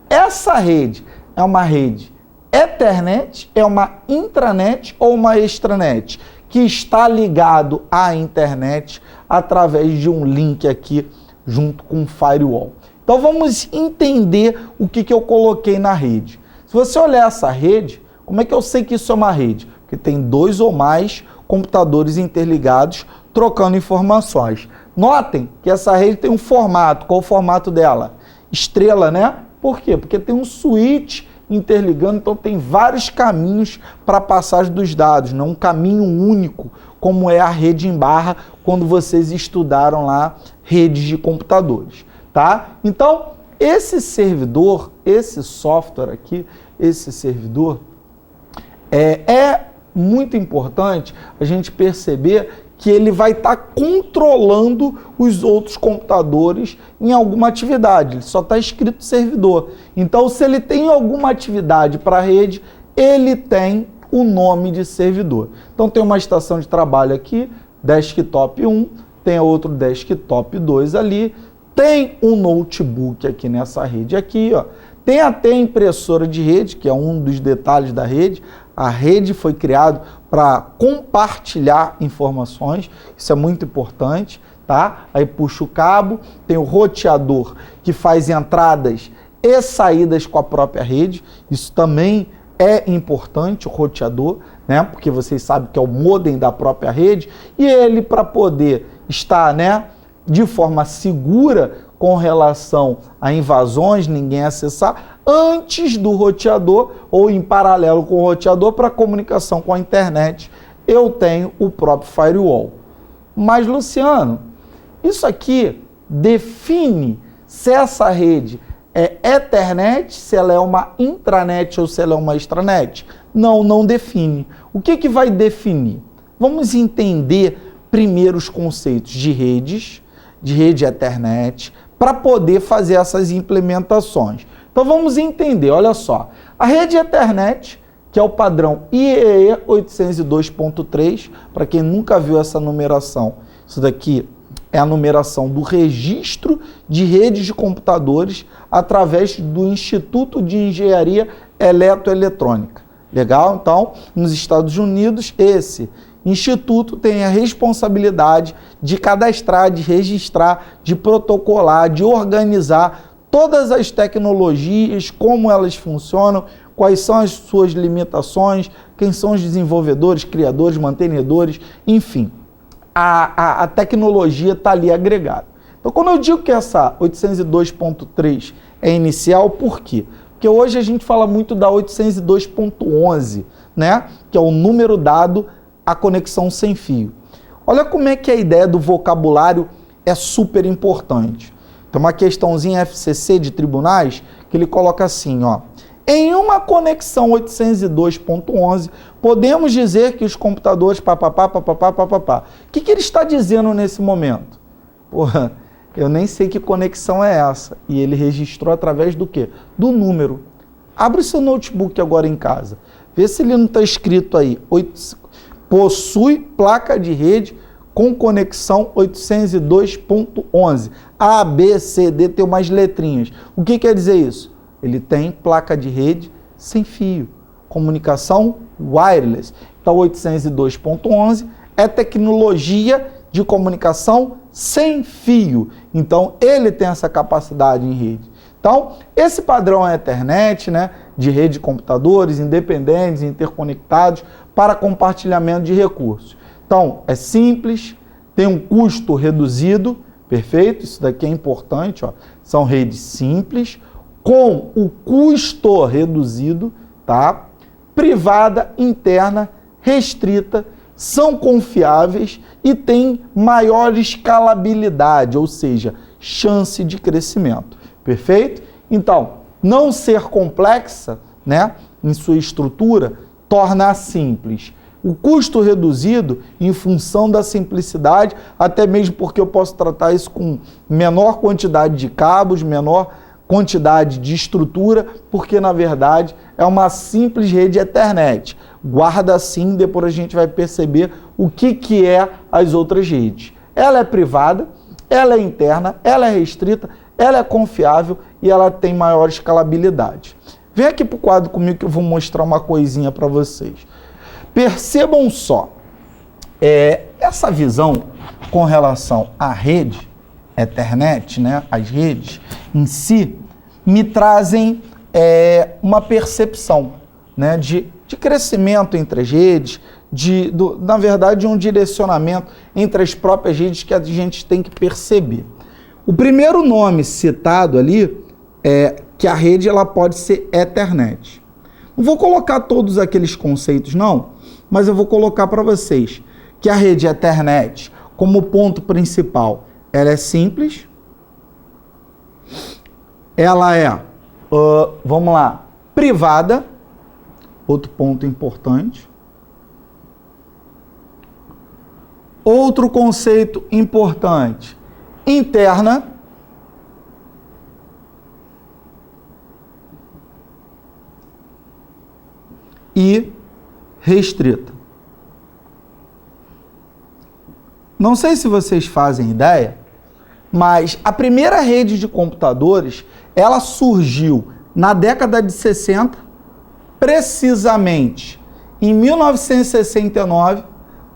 Speaker 1: essa rede é uma rede Ethernet, é uma intranet ou uma extranet, que está ligado à internet através de um link aqui junto com um firewall. Então vamos entender o que eu coloquei na rede. Se você olhar essa rede, como é que eu sei que isso é uma rede? Porque tem 2 ou mais computadores interligados trocando informações. Notem que essa rede tem um formato. Qual o formato dela? Estrela, né? Por quê? Porque tem um switch interligando, então tem vários caminhos para a passagem dos dados, não um caminho único, como é a rede em barra, quando vocês estudaram lá redes de computadores, tá? Então, esse servidor, esse software aqui, esse servidor, é muito importante a gente perceber que ele vai estar controlando os outros computadores em alguma atividade. Ele só está escrito servidor. Então, se ele tem alguma atividade para a rede, ele tem o nome de servidor. Então, tem uma estação de trabalho aqui, desktop 1, tem outro desktop 2 ali, tem um notebook aqui nessa rede aqui, ó. Tem até impressora de rede, que é um dos detalhes da rede. A rede foi criada para compartilhar informações, isso é muito importante, tá? Aí puxa o cabo, tem o roteador que faz entradas e saídas com a própria rede, isso também é importante, o roteador, né? Porque vocês sabem que é o modem da própria rede, e ele, para poder estar, né, de forma segura com relação a invasões, ninguém acessar, antes do roteador ou em paralelo com o roteador para comunicação com a internet, eu tenho o próprio firewall. Mas, Luciano, isso aqui define se essa rede é Ethernet, se ela é uma intranet ou se ela é uma extranet? Não, não define. O que vai definir? Vamos entender primeiro os conceitos de redes, de rede Ethernet, para poder fazer essas implementações. Então vamos entender, olha só. A rede Ethernet, que é o padrão IEEE 802.3, para quem nunca viu essa numeração, isso daqui é a numeração do registro de redes de computadores através do Instituto de Engenharia Eletroeletrônica. Legal? Então, nos Estados Unidos, esse instituto tem a responsabilidade de cadastrar, de registrar, de protocolar, de organizar todas as tecnologias, como elas funcionam, quais são as suas limitações, quem são os desenvolvedores, criadores, mantenedores, enfim. A tecnologia está ali agregada. Então, quando eu digo que essa 802.3 é inicial, por quê? Porque hoje a gente fala muito da 802.11, né? Que é o número dado à conexão sem fio. Olha como é que a ideia do vocabulário é super importante. Tem uma questãozinha FCC de tribunais que ele coloca assim, ó. Em uma conexão 802.11, podemos dizer que os computadores papapá. O que ele está dizendo nesse momento? Porra, eu nem sei que conexão é essa. E ele registrou através do quê? Do número. Abre o seu notebook agora em casa. Vê se ele não está escrito aí. Possui placa de rede com conexão 802.11. A, B, C, D, tem umas letrinhas. O que quer dizer isso? Ele tem placa de rede sem fio. Comunicação wireless. Então, 802.11 é tecnologia de comunicação sem fio. Então, ele tem essa capacidade em rede. Então, esse padrão é Ethernet, né, de rede de computadores independentes, interconectados, para compartilhamento de recursos. Então, é simples, tem um custo reduzido, perfeito? Isso daqui é importante, ó. São redes simples, com o custo reduzido, tá? Privada, interna, restrita, são confiáveis e têm maior escalabilidade, ou seja, chance de crescimento. Perfeito? Então, não ser complexa, né, em sua estrutura, torna simples. O custo reduzido, em função da simplicidade, até mesmo porque eu posso tratar isso com menor quantidade de cabos, menor quantidade de estrutura, porque na verdade é uma simples rede Ethernet. Guarda assim, depois a gente vai perceber o que é as outras redes. Ela é privada, ela é interna, ela é restrita, ela é confiável e ela tem maior escalabilidade. Vem aqui para o quadro comigo que eu vou mostrar uma coisinha para vocês. Percebam só, essa visão com relação à rede Ethernet, né, as redes em si, me trazem uma percepção, né, de crescimento entre as redes, na verdade, um direcionamento entre as próprias redes que a gente tem que perceber. O primeiro nome citado ali que a rede ela pode ser Ethernet. Não vou colocar todos aqueles conceitos não, mas eu vou colocar para vocês que a rede Ethernet, como ponto principal, ela é simples, ela é, vamos lá, privada, outro ponto importante. Outro conceito importante, interna. E restrita. Não sei se vocês fazem ideia, mas a primeira rede de computadores, ela surgiu na década de 60, precisamente em 1969,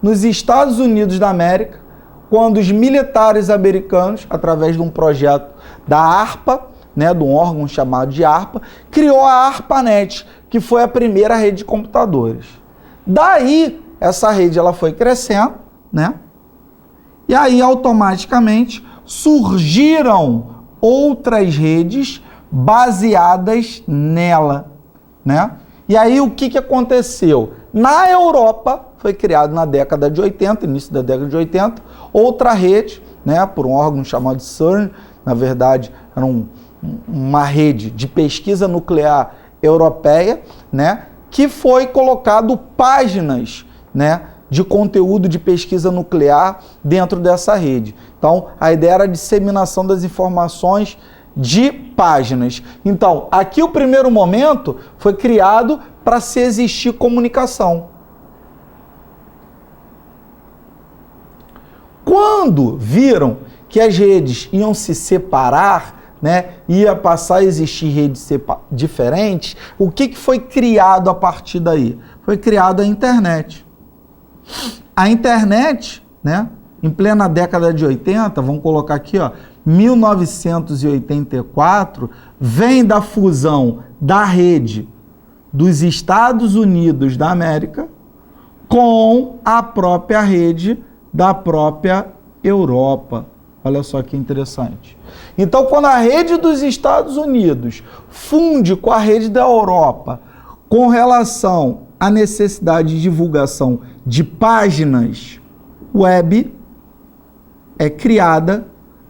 Speaker 1: nos Estados Unidos da América, quando os militares americanos, através de um projeto da ARPA, né, de um órgão chamado de ARPA, criou a ARPANET, que foi a primeira rede de computadores. Daí, essa rede ela foi crescendo, né? E aí, automaticamente, surgiram outras redes baseadas nela, né? E aí, o que aconteceu? Na Europa, foi criado na década de 80, início da década de 80, outra rede, né, por um órgão chamado CERN, na verdade, era uma rede de pesquisa nuclear europeia, né, que foi colocado páginas, né, de conteúdo de pesquisa nuclear dentro dessa rede. Então, a ideia era a disseminação das informações de páginas. Então, aqui o primeiro momento foi criado para se existir comunicação. Quando viram que as redes iam se separar, né, ia passar a existir redes diferentes, o que foi criado a partir daí? Foi criada a internet. A internet, né, em plena década de 80, vamos colocar aqui, ó, 1984, vem da fusão da rede dos Estados Unidos da América com a própria rede da própria Europa. Olha só que interessante. Então, quando a rede dos Estados Unidos funde com a rede da Europa com relação à necessidade de divulgação de páginas web, é criada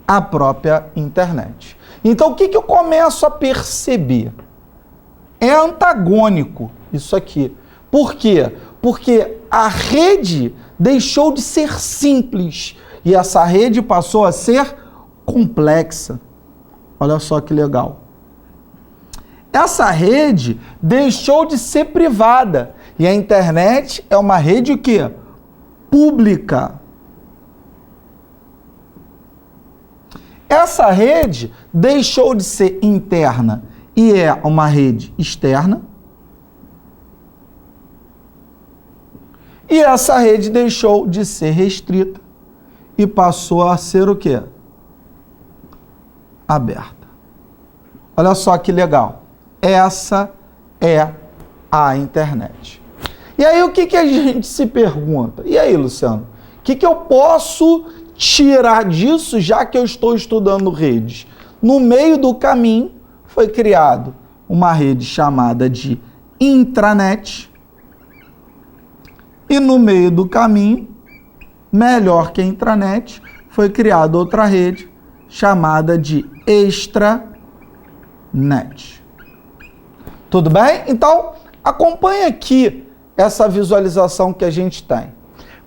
Speaker 1: a própria internet. Então, o que eu começo a perceber? É antagônico isso aqui. Por quê? Porque a rede deixou de ser simples e essa rede passou a ser complexa. Olha só que legal. Essa rede deixou de ser privada e a internet é uma rede o quê? Pública. Essa rede deixou de ser interna e é uma rede externa. E essa rede deixou de ser restrita e passou a ser o quê? Aberta. Olha só que legal. Essa é a internet. E aí o que a gente se pergunta? E aí, Luciano? O que eu posso tirar disso, já que eu estou estudando redes? No meio do caminho foi criado uma rede chamada de intranet. E no meio do caminho, melhor que a intranet, foi criada outra rede chamada de extranet. Tudo bem? Então, acompanha aqui essa visualização que a gente tem.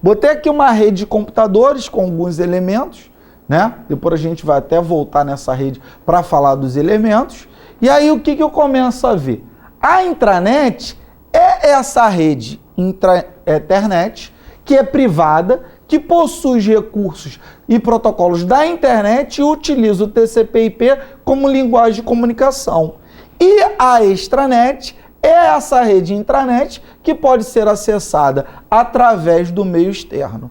Speaker 1: Botei aqui uma rede de computadores com alguns elementos, né? Depois a gente vai até voltar nessa rede para falar dos elementos. E aí o que eu começo a ver? A intranet é essa rede Ethernet, que é privada, que possui os recursos e protocolos da internet e utiliza o TCP/IP como linguagem de comunicação. E a extranet é essa rede intranet que pode ser acessada através do meio externo.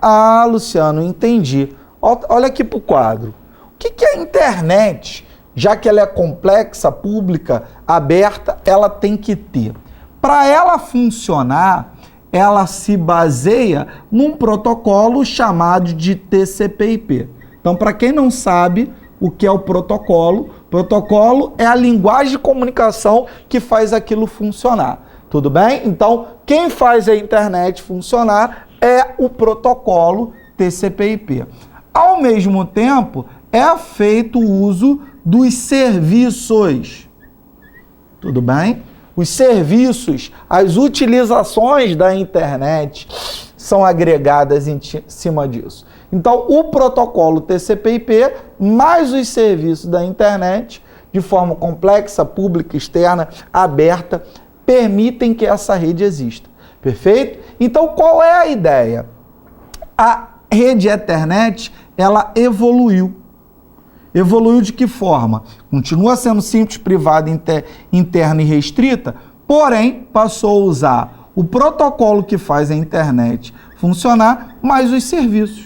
Speaker 1: Ah, Luciano, entendi. Olha aqui para o quadro. O que é a internet? Já que ela é complexa, pública, aberta, ela tem que ter. Para ela funcionar, ela se baseia num protocolo chamado de TCP/IP. Então, para quem não sabe o que é o protocolo Protocolo é a linguagem de comunicação que faz aquilo funcionar. Tudo bem? Então, quem faz a internet funcionar é o protocolo TCP/IP. Ao mesmo tempo, é feito o uso dos serviços. Tudo bem? Os serviços, as utilizações da internet são agregadas em cima disso. Então, o protocolo TCP/IP mais os serviços da internet, de forma complexa, pública, externa, aberta, permitem que essa rede exista. Perfeito? Então, qual é a ideia? A rede Ethernet, ela evoluiu. Evoluiu de que forma? Continua sendo simples, privada, interna e restrita, porém passou a usar o protocolo que faz a internet funcionar, mais os serviços.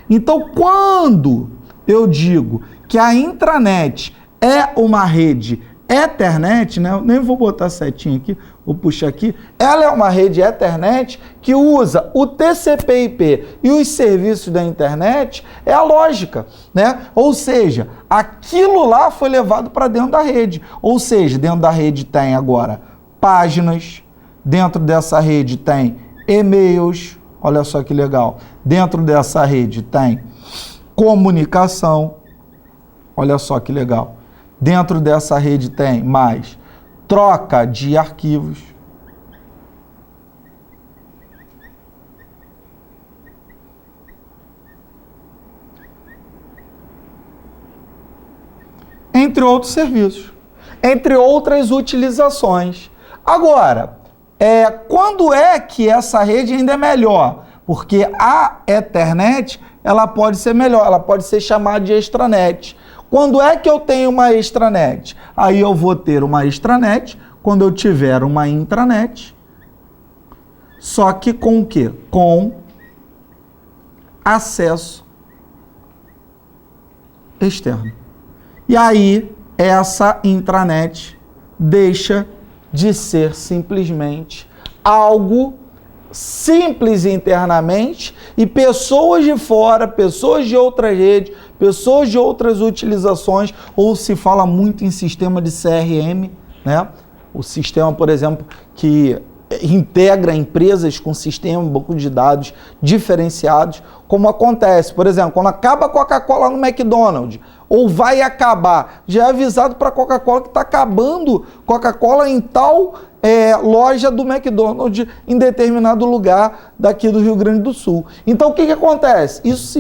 Speaker 1: Então, quando eu digo que a intranet é uma rede Ethernet, né? Eu nem vou botar setinha aqui, vou puxar aqui. Ela é uma rede Ethernet que usa o TCP/IP e os serviços da internet, é a lógica, né? Ou seja, aquilo lá foi levado para dentro da rede. Ou seja, dentro da rede tem agora páginas, dentro dessa rede tem e-mails, olha só que legal. Dentro dessa rede tem comunicação, olha só que legal. Dentro dessa rede tem mais troca de arquivos. Entre outros serviços, entre outras utilizações. Agora, quando é que essa rede ainda é melhor? Porque a Ethernet, ela pode ser melhor, ela pode ser chamada de extranet. Quando é que eu tenho uma extranet? Aí eu vou ter uma extranet quando eu tiver uma intranet. Só que com o quê? Com acesso externo. E aí, essa intranet deixa de ser simplesmente algo simples internamente e pessoas de fora, pessoas de outras redes, pessoas de outras utilizações, ou se fala muito em sistema de CRM, né? O sistema, por exemplo, que integra empresas com sistema, banco de dados diferenciados, como acontece, por exemplo, quando acaba a Coca-Cola no McDonald's, ou vai acabar, já é avisado para a Coca-Cola que está acabando Coca-Cola em tal loja do McDonald's em determinado lugar daqui do Rio Grande do Sul. Então, o que acontece? Isso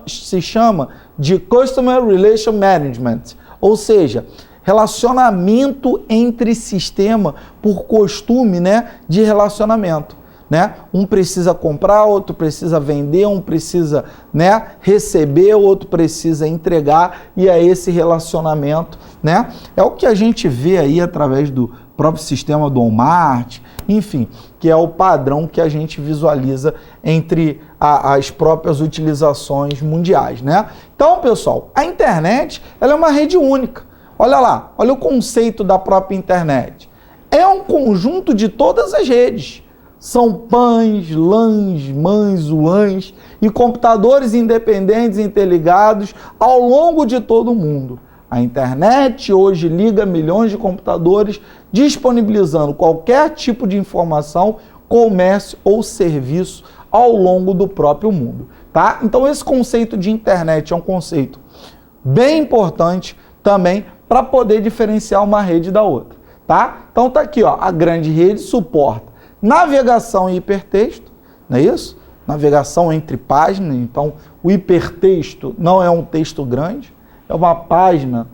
Speaker 1: se chama de Customer Relation Management, ou seja, relacionamento entre sistema por costume, né, de relacionamento. Né? Um precisa comprar, outro precisa vender, um precisa, né, receber, outro precisa entregar, e é esse relacionamento, né? É o que a gente vê aí através do próprio sistema do Walmart, enfim, que é o padrão que a gente visualiza entre as próprias utilizações mundiais, né? Então, pessoal, a internet, ela é uma rede única. Olha lá, olha o conceito da própria internet. É um conjunto de todas as redes. São PANs, LANs, MANs, WANs e computadores independentes interligados ao longo de todo o mundo. A internet hoje liga milhões de computadores, disponibilizando qualquer tipo de informação, comércio ou serviço ao longo do próprio mundo. Tá? Então esse conceito de internet é um conceito bem importante também para poder diferenciar uma rede da outra. Tá? Então tá aqui, ó, a grande rede suporta navegação e hipertexto, não é isso? Navegação entre páginas, então o hipertexto não é um texto grande, é uma página,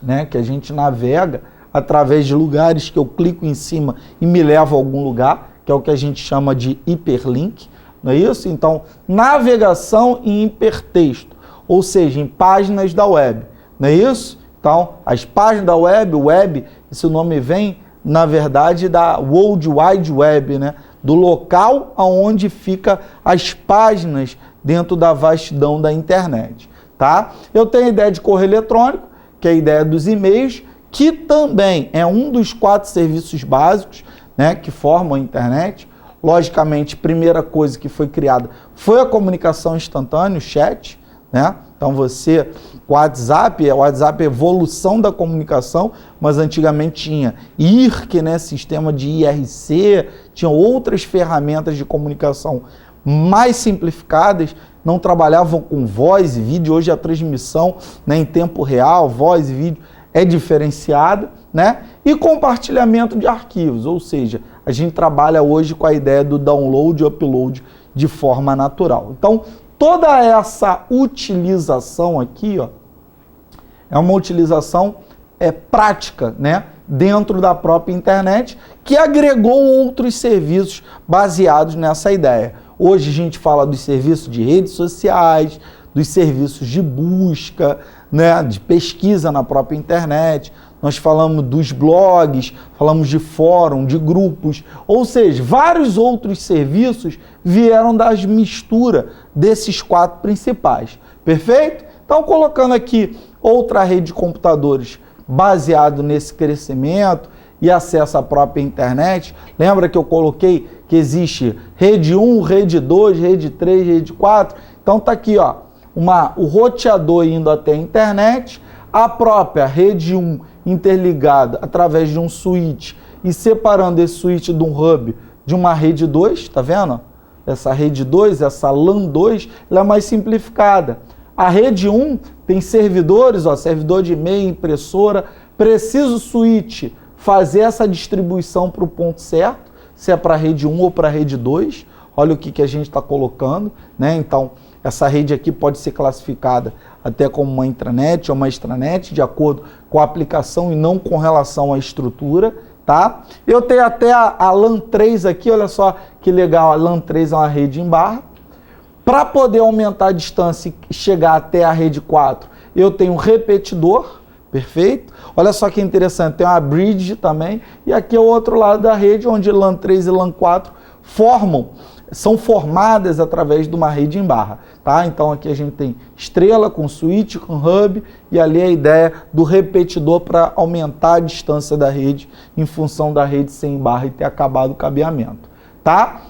Speaker 1: né, que a gente navega através de lugares que eu clico em cima e me leva a algum lugar, que é o que a gente chama de hiperlink, não é isso? Então, navegação em hipertexto, ou seja, em páginas da web, não é isso? Então, as páginas da web, esse nome vem, na verdade, da World Wide Web, né? Do local onde fica as páginas dentro da vastidão da internet, tá? Eu tenho a ideia de correio eletrônico, que é a ideia dos e-mails, que também é um dos 4 serviços básicos, né, que formam a internet. Logicamente, primeira coisa que foi criada foi a comunicação instantânea, o chat, né? Então o WhatsApp é evolução da comunicação, mas antigamente tinha IRC, né, sistema de IRC, tinha outras ferramentas de comunicação mais simplificadas, não trabalhavam com voz e vídeo. Hoje a transmissão, né, em tempo real, voz e vídeo, é diferenciada, né? E compartilhamento de arquivos, ou seja, a gente trabalha hoje com a ideia do download e upload de forma natural. Então, toda essa utilização aqui, ó, é uma utilização prática, né, dentro da própria internet, que agregou outros serviços baseados nessa ideia. Hoje a gente fala dos serviços de redes sociais, dos serviços de busca, né, de pesquisa na própria internet. Nós falamos dos blogs, falamos de fórum, de grupos, ou seja, vários outros serviços vieram da mistura desses 4 principais. Perfeito? Então, colocando aqui outra rede de computadores baseado nesse crescimento e acesso à própria internet. Lembra que eu coloquei que existe rede 1, rede 2, rede 3, rede 4? Então tá aqui, ó, o roteador indo até a internet, a própria rede 1 interligada através de um switch e separando esse switch de um hub de uma rede 2, tá vendo? Essa rede 2, essa LAN 2, ela é mais simplificada. A rede 1 tem servidores, ó, servidor de e-mail, impressora, precisa o switch fazer essa distribuição para o ponto certo, se é para a rede 1 ou para a rede 2. Olha o que a gente está colocando, né? Então, essa rede aqui pode ser classificada até como uma intranet ou uma extranet, de acordo com a aplicação e não com relação à estrutura, tá? Eu tenho até a LAN 3 aqui, olha só que legal, a LAN 3 é uma rede em barra. Para poder aumentar a distância e chegar até a rede 4, eu tenho um repetidor, perfeito? Olha só que interessante, tem uma bridge também, e aqui é o outro lado da rede, onde LAN 3 e LAN 4 são formadas através de uma rede em barra, tá? Então aqui a gente tem estrela com switch, com hub, e ali a ideia do repetidor para aumentar a distância da rede em função da rede sem barra e ter acabado o cabeamento, tá?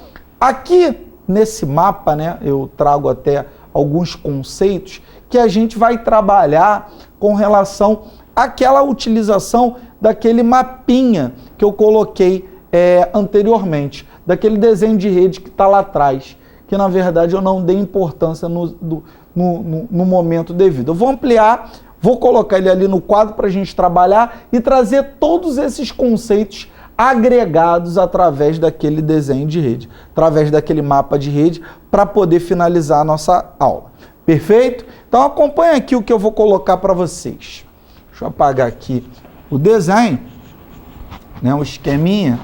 Speaker 1: Aqui nesse mapa, né, eu trago até alguns conceitos que a gente vai trabalhar com relação àquela utilização daquele mapinha que eu coloquei anteriormente, daquele desenho de rede que está lá atrás, que na verdade eu não dei importância no momento devido. Eu vou ampliar, vou colocar ele ali no quadro para a gente trabalhar e trazer todos esses conceitos agregados através daquele desenho de rede, através daquele mapa de rede, para poder finalizar a nossa aula. Perfeito? Então acompanha aqui o que eu vou colocar para vocês. Deixa eu apagar aqui o desenho, né, o esqueminha,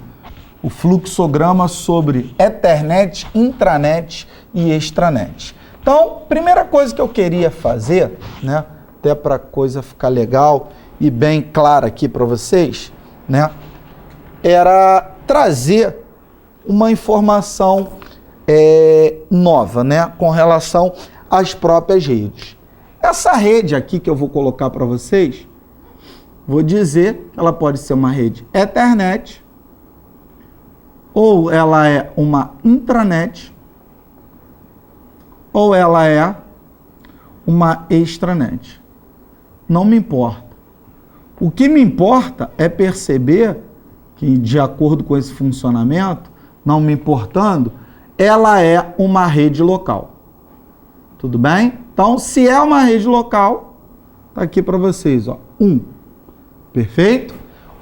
Speaker 1: o fluxograma sobre Ethernet, intranet e extranet. Então, primeira coisa que eu queria fazer, né, até para a coisa ficar legal e bem clara aqui para vocês, né, era trazer uma informação nova, né, com relação às próprias redes. Essa rede aqui que eu vou colocar para vocês, vou dizer que ela pode ser uma rede Ethernet, ou ela é uma intranet, ou ela é uma extranet. Não me importa. O que me importa é perceber que, de acordo com esse funcionamento, não me importando, ela é uma rede local. Tudo bem? Então, se é uma rede local, tá aqui para vocês, ó, 1. Perfeito?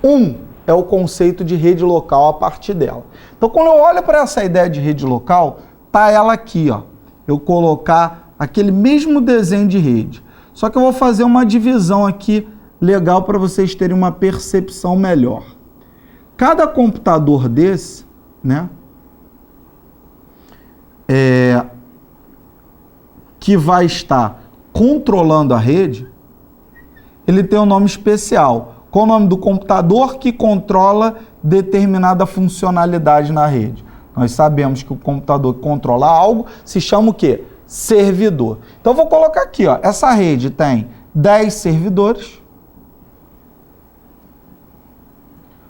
Speaker 1: 1 é o conceito de rede local a partir dela. Então, quando eu olho para essa ideia de rede local, tá ela aqui, ó. Eu colocar aquele mesmo desenho de rede. Só que eu vou fazer uma divisão aqui legal para vocês terem uma percepção melhor. Cada computador desse, né, que vai estar controlando a rede, ele tem um nome especial. Qual o nome do computador que controla determinada funcionalidade na rede? Nós sabemos que o computador que controla algo se chama o quê? Servidor. Então eu vou colocar aqui, ó, essa rede tem 10 servidores,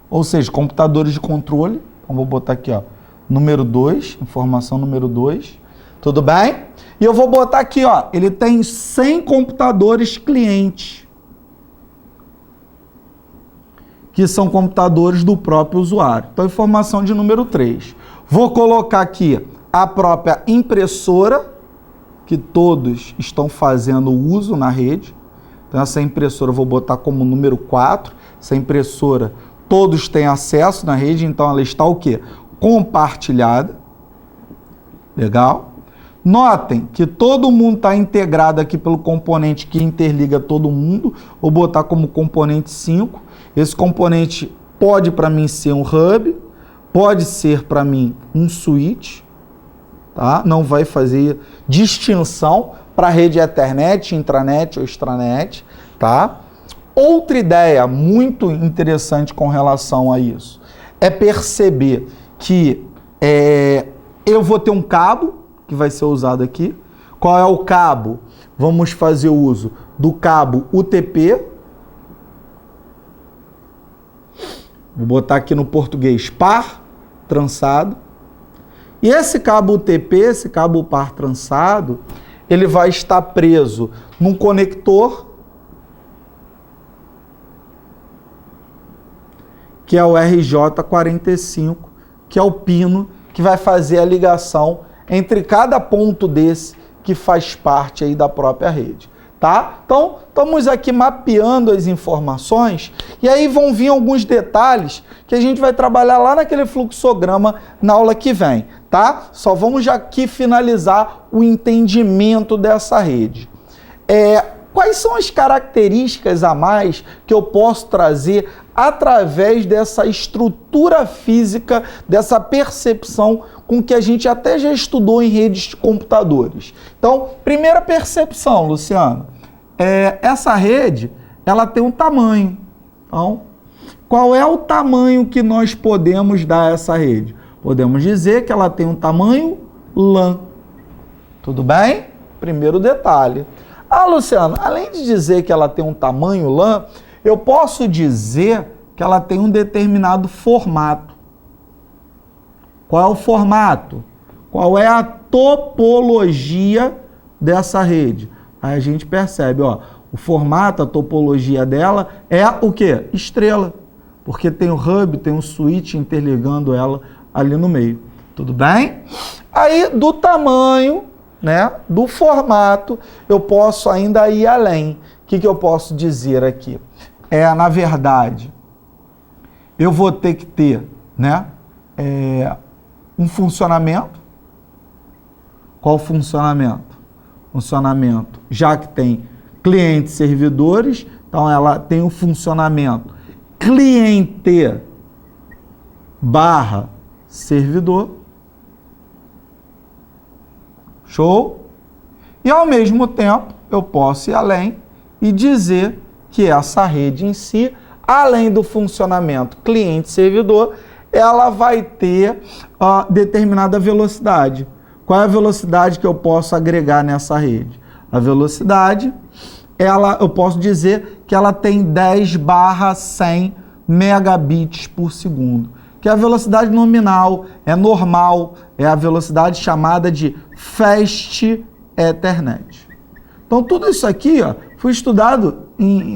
Speaker 1: ou seja, computadores de controle. Então vou botar aqui, ó, número 2, informação número 2. Tudo bem? E eu vou botar aqui, ó, ele tem 100 computadores clientes, que são computadores do próprio usuário. Então, informação de número 3. Vou colocar aqui a própria impressora, que todos estão fazendo uso na rede. Então, essa impressora eu vou botar como número 4. Essa impressora, todos têm acesso na rede, então ela está o quê? Compartilhada. Legal? Notem que todo mundo está integrado aqui pelo componente que interliga todo mundo. Vou botar como componente 5. Esse componente pode para mim ser um hub, pode ser para mim um switch, tá? Não vai fazer distinção para rede Ethernet, intranet ou extranet, tá? Outra ideia muito interessante com relação a isso é perceber que eu vou ter um cabo que vai ser usado aqui. Qual é o cabo? Vamos fazer uso do cabo UTP. Vou botar aqui no português par trançado. E esse cabo UTP, esse cabo par trançado, ele vai estar preso num conector, que é o RJ45, que é o pino que vai fazer a ligação entre cada ponto desse que faz parte aí da própria rede, tá? Então, estamos aqui mapeando as informações e aí vão vir alguns detalhes que a gente vai trabalhar lá naquele fluxograma na aula que vem, tá? Só vamos já aqui finalizar o entendimento dessa rede. Quais são as características a mais que eu posso trazer através dessa estrutura física, dessa percepção com que a gente até já estudou em redes de computadores? Então, primeira percepção, Luciano, essa rede, ela tem um tamanho. Então, qual é o tamanho que nós podemos dar a essa rede? Podemos dizer que ela tem um tamanho LAN. Tudo bem? Primeiro detalhe. Ah, Luciano, além de dizer que ela tem um tamanho LAN, eu posso dizer que ela tem um determinado formato. Qual é o formato? Qual é a topologia dessa rede? Aí a gente percebe, ó, o formato, a topologia dela é o quê? Estrela. Porque tem o hub, tem um switch interligando ela ali no meio. Tudo bem? Aí, do tamanho, né, do formato, eu posso ainda ir além. O que eu posso dizer aqui? Na verdade, eu vou ter que ter, né, um funcionamento. Qual funcionamento? Funcionamento, já que tem clientes e servidores, então ela tem um funcionamento cliente barra servidor. Show? E ao mesmo tempo, eu posso ir além e dizer que essa rede em si, além do funcionamento cliente-servidor, ela vai ter determinada velocidade. Qual é a velocidade que eu posso agregar nessa rede? A velocidade, eu posso dizer que ela tem 10/100 megabits por segundo, que é a velocidade nominal, é normal, é a velocidade chamada de Fast Ethernet. Então, tudo isso aqui foi estudado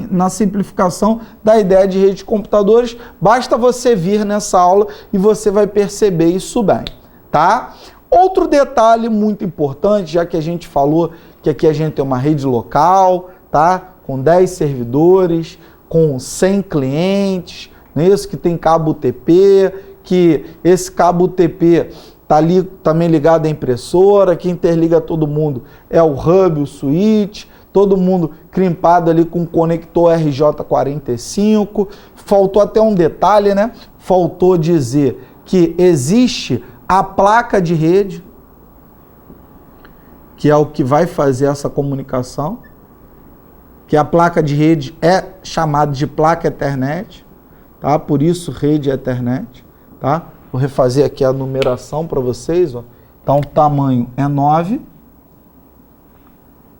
Speaker 1: na simplificação da ideia de rede de computadores. Basta você vir nessa aula e você vai perceber isso bem, tá? Outro detalhe muito importante, já que a gente falou que aqui a gente tem uma rede local, tá? Com 10 servidores, com 100 clientes, não é isso? Que tem cabo UTP, que esse cabo UTP está ali também ligado à impressora, que interliga todo mundo é o hub, o switch, todo mundo crimpado ali com o conector RJ45. Faltou até um detalhe, né? Faltou dizer que existe a placa de rede, que é o que vai fazer essa comunicação, que a placa de rede é chamada de placa Ethernet, tá? Por isso rede Ethernet, tá? Vou refazer aqui a numeração para vocês, ó. Então, o tamanho é 9,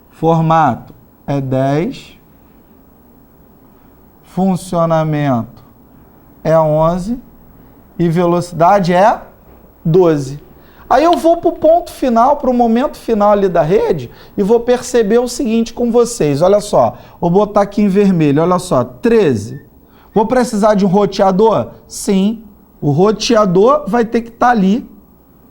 Speaker 1: formato é 10, funcionamento é 11 e velocidade é 12. Aí eu vou para o ponto final, para o momento final ali da rede e vou perceber o seguinte com vocês. Olha só, vou botar aqui em vermelho, olha só, 13. Vou precisar de um roteador? Sim, o roteador vai ter que estar ali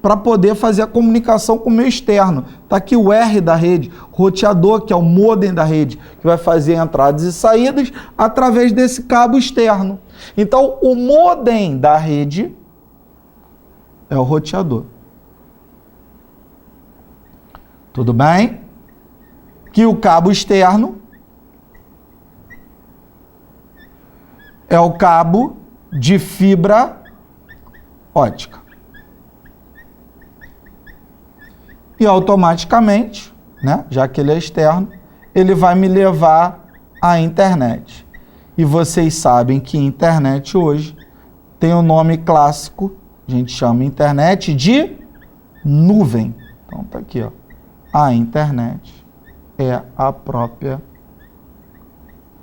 Speaker 1: para poder fazer a comunicação com o meu externo. Está aqui o R da rede, roteador, que é o modem da rede, que vai fazer entradas e saídas através desse cabo externo. Então, o modem da rede é o roteador. Tudo bem? Que o cabo externo é o cabo de fibra ótica. E automaticamente, né, já que ele é externo, ele vai me levar à internet. E vocês sabem que internet hoje tem o nome clássico, a gente chama internet de nuvem. Então tá aqui, ó. A internet é a própria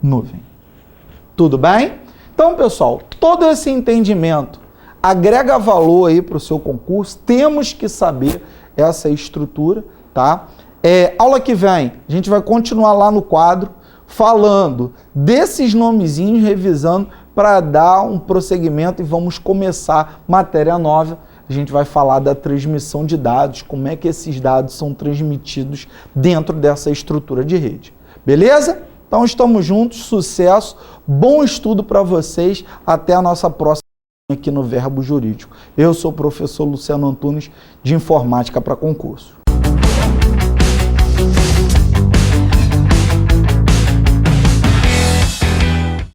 Speaker 1: nuvem. Tudo bem? Então, pessoal, todo esse entendimento agrega valor aí para o seu concurso. Temos que saber essa estrutura, tá? Aula que vem, a gente vai continuar lá no quadro, falando desses nomezinhos, revisando, para dar um prosseguimento e vamos começar matéria nova. A gente vai falar da transmissão de dados, como é que esses dados são transmitidos dentro dessa estrutura de rede. Beleza? Então estamos juntos, sucesso, bom estudo para vocês, até a nossa próxima aqui no Verbo Jurídico. Eu sou o professor Luciano Antunes, de Informática para Concurso.